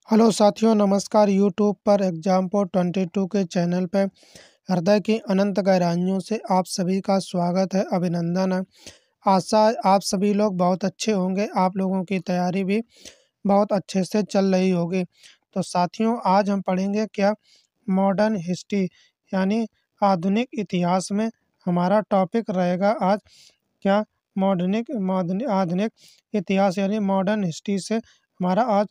Hello साथियों, नमस्कार। YouTube पर एग्जामपोर्ट 22 के चैनल पे हृदय की अनंत गहराइयों से आप सभी का स्वागत है, अभिनंदन है। आशा आप सभी लोग बहुत अच्छे होंगे, आप लोगों की तैयारी भी बहुत अच्छे से चल रही होगी। तो साथियों, आज हम पढ़ेंगे क्या मॉडर्न हिस्ट्री यानी आधुनिक इतिहास में हमारा टॉपिक रहेगा आज क्या आधुनिक इतिहास यानी मॉडर्न हिस्ट्री से हमारा आज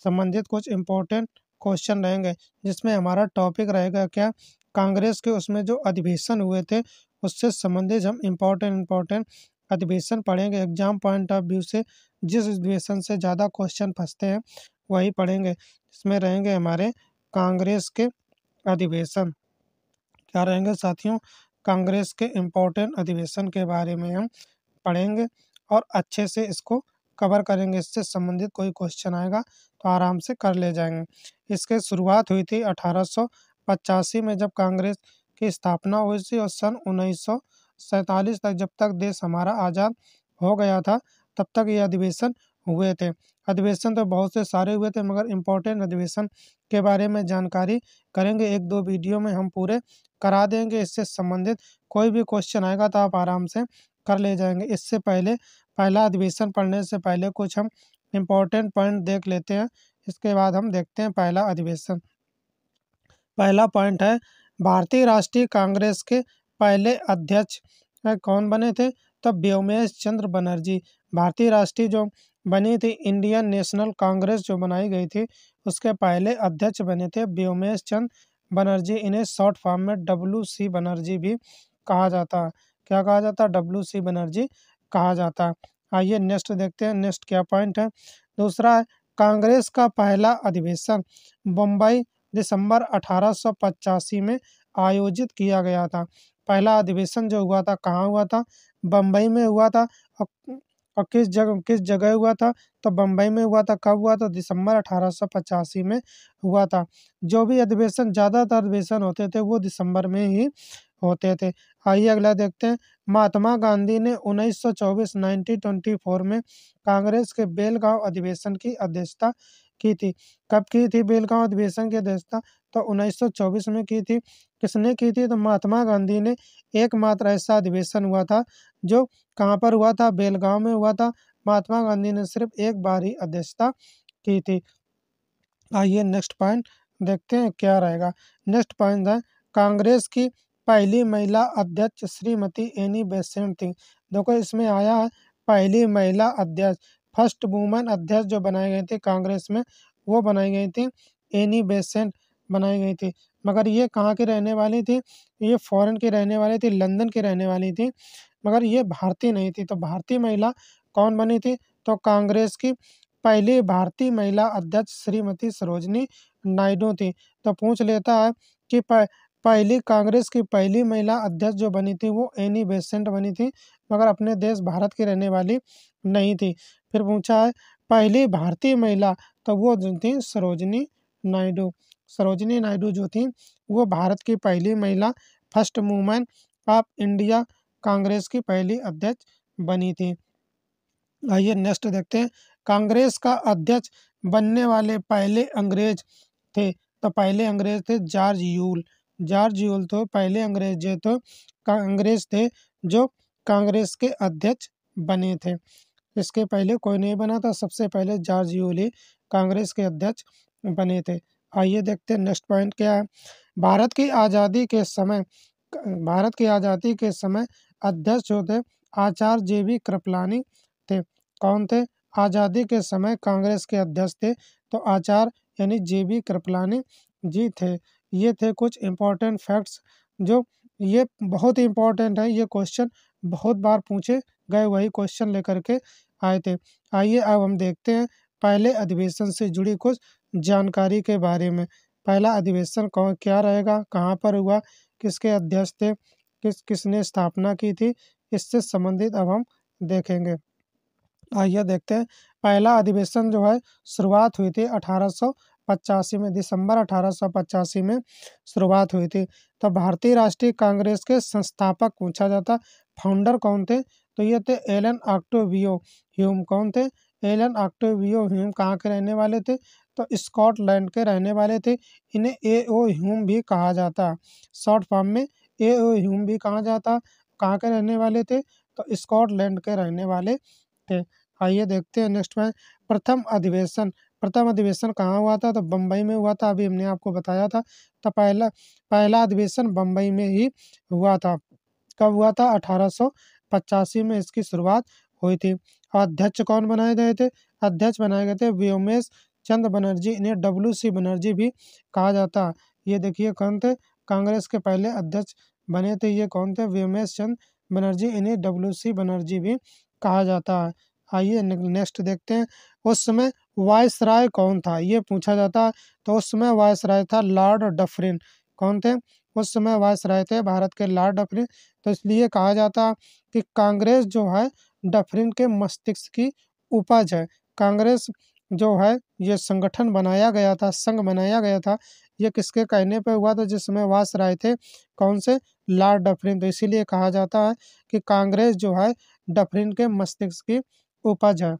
संबंधित कुछ इम्पोर्टेंट क्वेश्चन रहेंगे, जिसमें हमारा टॉपिक रहेगा क्या कांग्रेस के उसमें जो अधिवेशन हुए थे उससे संबंधित हम इम्पोर्टेंट अधिवेशन पढ़ेंगे। एग्जाम पॉइंट ऑफ व्यू से जिस अधिवेशन से ज़्यादा क्वेश्चन फंसते हैं वही पढ़ेंगे। इसमें रहेंगे हमारे कांग्रेस के अधिवेशन। क्या रहेंगे साथियों? कांग्रेस के इम्पोर्टेंट अधिवेशन के बारे में हम पढ़ेंगे और अच्छे से इसको कवर करेंगे। इससे संबंधित कोई क्वेश्चन आएगा तो आराम से कर ले जाएंगे। इसकी शुरुआत हुई थी 1885 में, जब कांग्रेस की स्थापना हुई थी, और सन 1947 तक, जब तक देश हमारा आज़ाद हो गया था, तब तक ये अधिवेशन हुए थे। अधिवेशन तो बहुत से सारे हुए थे, मगर इम्पोर्टेंट अधिवेशन के बारे में जानकारी करेंगे। एक दो वीडियो में हम पूरे करा देंगे। इससे संबंधित कोई भी क्वेश्चन आएगा तो आप आराम से कर ले जाएंगे। इससे पहले पहला अधिवेशन पढ़ने से पहले कुछ हम इम्पोर्टेंट पॉइंट देख लेते हैं। इसके बाद हम देखते हैं पहला अधिवेशन। पहला पॉइंट है, भारतीय राष्ट्रीय कांग्रेस के पहले अध्यक्ष कौन बने थे? तो व्योमेश चंद्र बनर्जी। भारतीय राष्ट्रीय जो बनी थी, इंडियन नेशनल कांग्रेस जो बनाई गई थी, उसके पहले अध्यक्ष बने थे व्योमेश चंद्र बनर्जी। इन्हें शॉर्ट फॉर्म में WC बनर्जी भी कहा जाता है। क्या कहा जाता है? WC बनर्जी कहा जाता है। आइए नेक्स्ट देखते हैं, नेक्स्ट क्या पॉइंट है। दूसरा है, कांग्रेस का पहला अधिवेशन मुंबई दिसंबर 1885 में आयोजित किया गया था। पहला अधिवेशन जो हुआ था कहाँ हुआ था? बम्बई में हुआ था। और और किस जगह हुआ था? तो बम्बई में हुआ था। कब हुआ था? दिसंबर 1885 में हुआ था। जो भी अधिवेशन, ज़्यादातर अधिवेशन होते थे वो दिसंबर में ही होते थे। आइए अगला देखते हैं। महात्मा गांधी ने 1924 में कांग्रेस के बेलगांव अधिवेशन की अध्यक्षता की थी। कब की थी बेलगांव अधिवेशन की अध्यक्षता? तो 1924 में की थी। किसने की थी? तो महात्मा गांधी ने। एकमात्र ऐसा अधिवेशन हुआ था जो कहाँ पर हुआ था? बेलगांव में हुआ था। महात्मा गांधी ने सिर्फ एक बार ही अध्यक्षता की थी। आइए नेक्स्ट पॉइंट देखते हैं क्या रहेगा। नेक्स्ट पॉइंट है, कांग्रेस की पहली महिला अध्यक्ष श्रीमती एनी बेसेंट थी। देखो इसमें आया है पहली महिला अध्यक्ष, फर्स्ट वुमन अध्यक्ष जो बनाई गई थी कांग्रेस में, वो बनाई गई थी एनी बेसेंट बनाई गई थी। मगर ये कहाँ की रहने वाली थी? ये फॉरेन की रहने वाली थी, लंदन की रहने वाली थी, मगर ये भारतीय नहीं थी। तो भारतीय महिला कौन बनी थी? तो कांग्रेस की पहली भारतीय महिला अध्यक्ष श्रीमती सरोजनी नायडू थी। तो पूछ लेता है कि पहली कांग्रेस की पहली महिला अध्यक्ष जो बनी थी वो एनी बेसेंट बनी थी, मगर अपने देश भारत की रहने वाली नहीं थी। फिर पूछा है पहली भारतीय महिला, तो वो जो थी सरोजनी नायडू। सरोजनी नायडू जो थी वो भारत की पहली महिला, first woman of India, Congress की पहली अध्यक्ष बनी थी। आइए नेक्स्ट देखते हैं। कांग्रेस का अध्यक्ष बनने वाले पहले अंग्रेज थे। तो पहले अंग्रेज थे जॉर्ज यूल। जॉर्ज यूल तो पहले अंग्रेज जो तो अंग्रेज थे जो कांग्रेस के अध्यक्ष बने थे। इसके पहले कोई नहीं बना था, सबसे पहले जॉर्ज यूल ही कांग्रेस के अध्यक्ष बने थे। आइए देखते हैं नेक्स्ट पॉइंट क्या है। भारत की आज़ादी के समय भारत की आज़ादी के समय अध्यक्ष जो थे आचार्य JB कृपलानी थे। कौन थे? आज़ादी के समय कांग्रेस के अध्यक्ष थे तो आचार्य यानी JB कृपलानी जी थे। ये थे कुछ इम्पोर्टेंट फैक्ट्स जो ये बहुत ही इम्पोर्टेंट है। ये क्वेश्चन बहुत बार पूछे गए वही क्वेश्चन लेकर के आए थे। आइए अब हम देखते हैं पहले अधिवेशन से जुड़ी कुछ जानकारी के बारे में। पहला अधिवेशन कौन क्या रहेगा, कहाँ पर हुआ, किसके अध्यक्ष थे, किसने स्थापना की थी, इससे संबंधित अब हम देखेंगे। आइए देखते हैं। पहला अधिवेशन जो है शुरुआत हुई थी 1885 में, दिसंबर 1885 में शुरुआत हुई थी। तो भारतीय राष्ट्रीय कांग्रेस के संस्थापक पूछा जाता, फाउंडर कौन थे? तो ये थे एलन ऑक्टेवियो ह्यूम। कौन थे? एलन ऑक्टेवियो ह्यूम कहाँ के रहने वाले थे? तो स्कॉटलैंड के रहने वाले थे। इन्हें एओ ह्यूम भी कहा जाता। शॉर्ट फॉर्म में एओ ह्यूम भी कहा जाता। कहाँ के रहने वाले थे? तो स्कॉटलैंड के रहने वाले थे। आइए देखते हैं नेक्स्ट में। प्रथम अधिवेशन कहाँ हुआ था? तो बम्बई में हुआ था। अभी हमने आपको बताया था। तो पहला पहला अधिवेशन बम्बई में ही हुआ था। कब हुआ था? 1885 में इसकी शुरुआत हुई थी। अध्यक्ष कौन बनाए गए थे? अध्यक्ष बनाए गए थे व्योमेश चंद्र बनर्जी। इन्हें डब्ल्यू.सी. बनर्जी भी कहा जाता। ये देखिए कौन थे? कांग्रेस के पहले अध्यक्ष बने थे। ये कौन थे? व्योमेश चंद्र बनर्जी। इन्हें डब्ल्यू.सी. बनर्जी भी कहा जाता है। आइए नेक्स्ट देखते हैं। उस समय वायसराय कौन था? ये पूछा जाता है। तो उस समय वायसराय था लॉर्ड डफरिन। कौन थे? उस समय वायसराय थे भारत के लॉर्ड डफरिन। तो इसलिए कहा जाता कि कांग्रेस जो है डफरिन के मस्तिष्क की उपज है। कांग्रेस जो है ये संगठन बनाया गया था, संघ बनाया गया था। ये किसके कहने पे हुआ था? जिस समय वायसराय थे कौन से? Lord Dufferin. तो इसीलिए कहा जाता है कि कांग्रेस जो है डफरिन के मस्तिष्क की उपज है।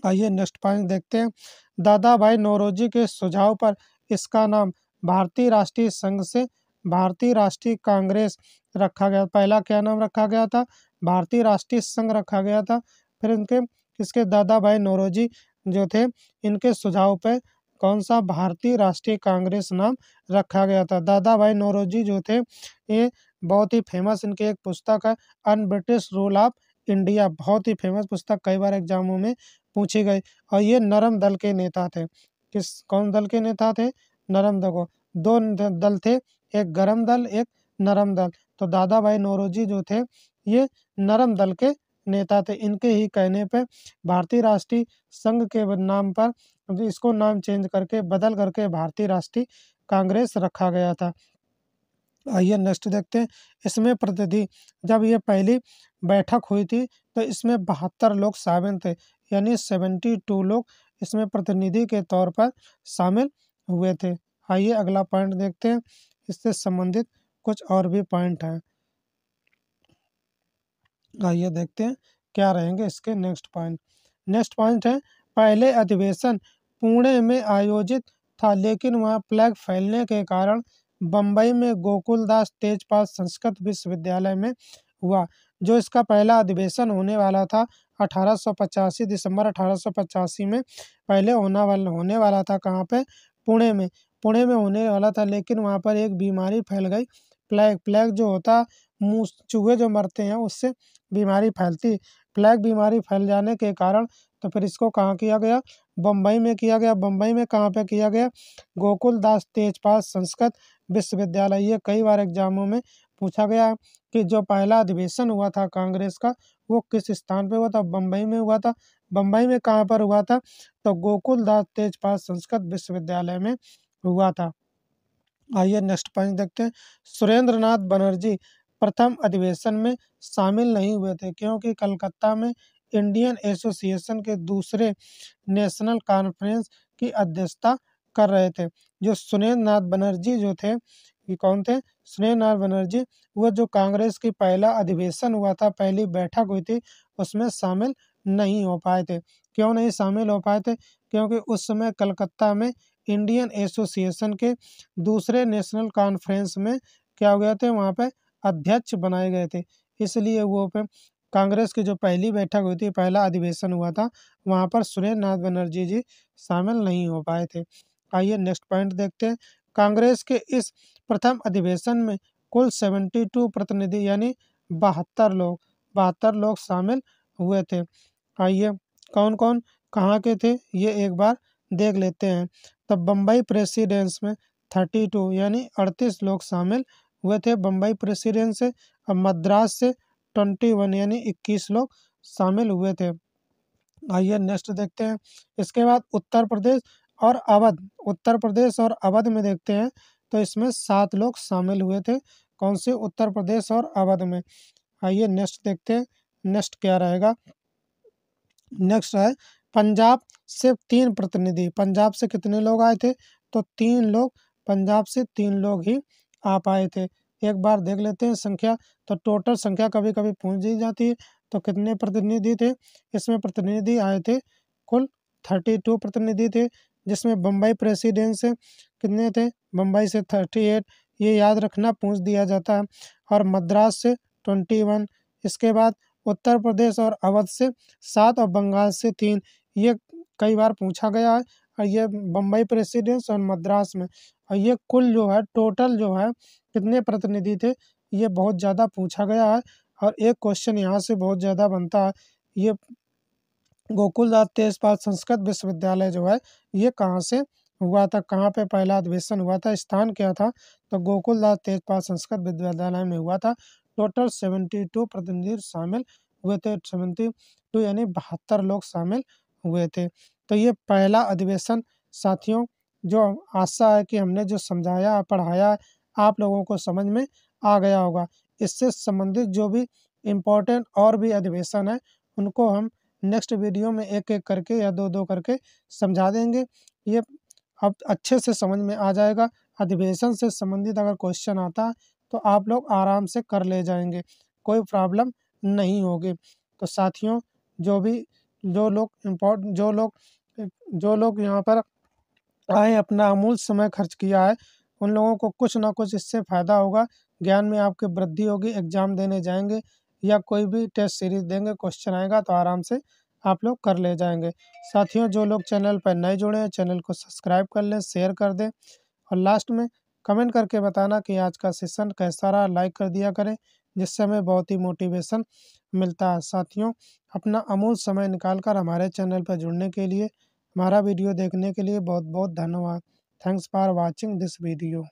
आइए नेक्स्ट पॉइंट देखते हैं। दादा भाई नौरोजी के सुझाव पर इसका नाम भारतीय राष्ट्रीय संघ से भारतीय राष्ट्रीय कांग्रेस रखा गया। पहला क्या नाम रखा गया था? भारतीय राष्ट्रीय संघ रखा गया था। फिर इनके इसके दादा भाई नौरोजी जो थे इनके सुझाव पे कौन सा? भारतीय राष्ट्रीय कांग्रेस नाम रखा गया था। दादा भाई नौरोजी जो थे ये बहुत ही फेमस इनकी एक पुस्तक है un British rule of India. बहुत ही फेमस पुस्तक, कई बार एग्जामों में पूछे गए। और ये नरम दल के नेता थे। कौन दल के नेता थे? नरम दल को। दो दल थे, एक गरम दल, एक नरम दल। तो दादा भाई नौरोजी जो थे ये नरम दल के नेता थे। इनके ही कहने पे भारतीय राष्ट्रीय संघ के नाम पर इसको नाम चेंज करके बदल करके भारतीय राष्ट्रीय कांग्रेस रखा गया था। आइए नेक्स्ट देखते हैं। इसमें प्रतिनिधि जब ये पहली बैठक हुई थी तो इसमें 72 लोग शामिल थे, यानी 72 लोग इसमें प्रतिनिधि के तौर पर शामिल हुए थे। आइए अगला पॉइंट देखते हैं। इससे संबंधित कुछ और भी पॉइंट हैं। आइए देखते हैं क्या रहेंगे इसके नेक्स्ट पॉइंट। नेक्स्ट पॉइंट है पहले अधिवेशन पुणे में आयोजित था, लेकिन वहाँ प्लेग फैलने के कारण बम्बई में गोकुलदास तेजपाल संस्कृत विश्वविद्यालय में हुआ। जो इसका पहला अधिवेशन होने वाला था 1885 दिसंबर 1885 में पहले होने वाला था। कहाँ पे? पुणे में। पुणे में होने वाला था, लेकिन वहाँ पर एक बीमारी फैल गई, प्लेग। प्लेग जो होता मुँह चूहे जो मरते हैं उससे बीमारी फैलती। प्लेग बीमारी फैल जाने के कारण तो फिर इसको कहाँ किया गया? बम्बई में किया गया। बम्बई में कहाँ पे किया गया? गोकुलदास तेजपाल संस्कृत विश्वविद्यालय। ये कई बार एग्जामों में पूछा गया है कि जो पहला अधिवेशन हुआ था कांग्रेस का वो किस स्थान पे हुआ था? बम्बई में हुआ था। बम्बई में कहाँ पर हुआ था? तो गोकुलदास तेजपाल संस्कृत विश्वविद्यालय में हुआ था। आइए नेक्स्ट पॉइंट देखते हैं। सुरेंद्र नाथ बनर्जी प्रथम अधिवेशन में शामिल नहीं हुए थे, क्योंकि कलकत्ता में इंडियन एसोसिएशन के दूसरे नेशनल कॉन्फ्रेंस की अध्यक्षता कर रहे थे। जो सुरेंद्र नाथ बनर्जी जो थे ये कौन थे? सुरेंद्र नाथ बनर्जी वो जो कांग्रेस की पहला अधिवेशन हुआ था, पहली बैठक हुई थी, उसमें शामिल नहीं हो पाए थे। क्यों नहीं शामिल हो पाए थे? क्योंकि उस समय कलकत्ता में इंडियन एसोसिएशन के दूसरे नेशनल कॉन्फ्रेंस में क्या हो गए थे? वहाँ पे अध्यक्ष बनाए गए थे। इसलिए वो पे कांग्रेस की जो पहली बैठक हुई थी, पहला अधिवेशन हुआ था, वहाँ पर सुरेंद्र नाथ बनर्जी जी शामिल नहीं हो पाए थे। आइए नेक्स्ट पॉइंट देखते हैं। कांग्रेस के इस प्रथम अधिवेशन में कुल 72 प्रतिनिधि यानी 72 लोग शामिल हुए थे। आइए कौन कौन कहाँ के थे ये एक बार देख लेते हैं। तब बम्बई प्रेसिडेंस में 32 यानी 38 लोग शामिल हुए थे बम्बई प्रेसिडेंस से। अब मद्रास से 21 यानी 21 लोग शामिल हुए थे। आइए नेक्स्ट देखते हैं। इसके बाद उत्तर प्रदेश और अवध। उत्तर प्रदेश और अवध में देखते हैं तो इसमें 7 लोग शामिल हुए थे। कौन से? उत्तर प्रदेश और अवध में। आइए नेक्स्ट देखते हैं नेक्स्ट क्या रहेगा। नेक्स्ट है पंजाब से 3 प्रतिनिधि। पंजाब से कितने लोग आए थे? तो 3 लोग। पंजाब से 3 लोग ही आ पाए थे। एक बार देख लेते हैं संख्या। तो टोटल संख्या कभी कभी पूछ दी जाती है। तो कितने प्रतिनिधि थे? इसमें प्रतिनिधि आए थे कुल 32 प्रतिनिधि थे, जिसमें बम्बई प्रेसिडेंट से कितने थे, बम्बई से 38, ये याद रखना, पूछ दिया जाता है, और मद्रास से 21। इसके बाद उत्तर प्रदेश और अवध से 7 और बंगाल से 3। ये कई बार पूछा गया है, और ये बम्बई प्रेसिडेंस और मद्रास में, और ये कुल जो है टोटल जो है कितने प्रतिनिधि थे, ये बहुत ज़्यादा पूछा गया है। और एक क्वेश्चन यहाँ से बहुत ज़्यादा बनता है, ये गोकुलदास तेजपाल संस्कृत विश्वविद्यालय जो है ये कहाँ से हुआ था, कहाँ पे पहला अधिवेशन हुआ था, स्थान क्या था, तो गोकुलदास तेजपाल संस्कृत विश्वविद्यालय में हुआ था। टोटल 72 प्रतिनिधि शामिल हुए थे, 72 यानी 72 लोग शामिल हुए थे। तो ये पहला अधिवेशन साथियों, जो आशा है कि हमने जो समझाया पढ़ाया आप लोगों को समझ में आ गया होगा। इससे संबंधित जो भी इम्पोर्टेंट और भी अधिवेशन है उनको हम नेक्स्ट वीडियो में एक-एक करके या दो-दो करके समझा देंगे। ये अब अच्छे से समझ में आ जाएगा। अधिवेशन से संबंधित अगर क्वेश्चन आता है तो आप लोग आराम से कर ले जाएँगे, कोई प्रॉब्लम नहीं होगी। तो साथियों, जो भी जो लोग यहाँ पर आए, अपना अमूल्य समय खर्च किया है, उन लोगों को कुछ ना कुछ इससे फ़ायदा होगा, ज्ञान में आपकी वृद्धि होगी। एग्ज़ाम देने जाएँगे या कोई भी टेस्ट सीरीज़ देंगे, क्वेश्चन आएगा तो आराम से आप लोग कर ले जाएँगे। साथियों, जो लोग चैनल पर नए जुड़े हैं, चैनल को सब्सक्राइब कर लें, शेयर कर दें, और लास्ट में कमेंट करके बताना कि आज का सेशन कैसा रहा, लाइक कर दिया करें, जिससे हमें बहुत ही मोटिवेशन मिलता है। साथियों, अपना अमूल्य समय निकाल कर हमारे चैनल पर जुड़ने के लिए, हमारा वीडियो देखने के लिए बहुत-बहुत धन्यवाद। Thanks for watching this video.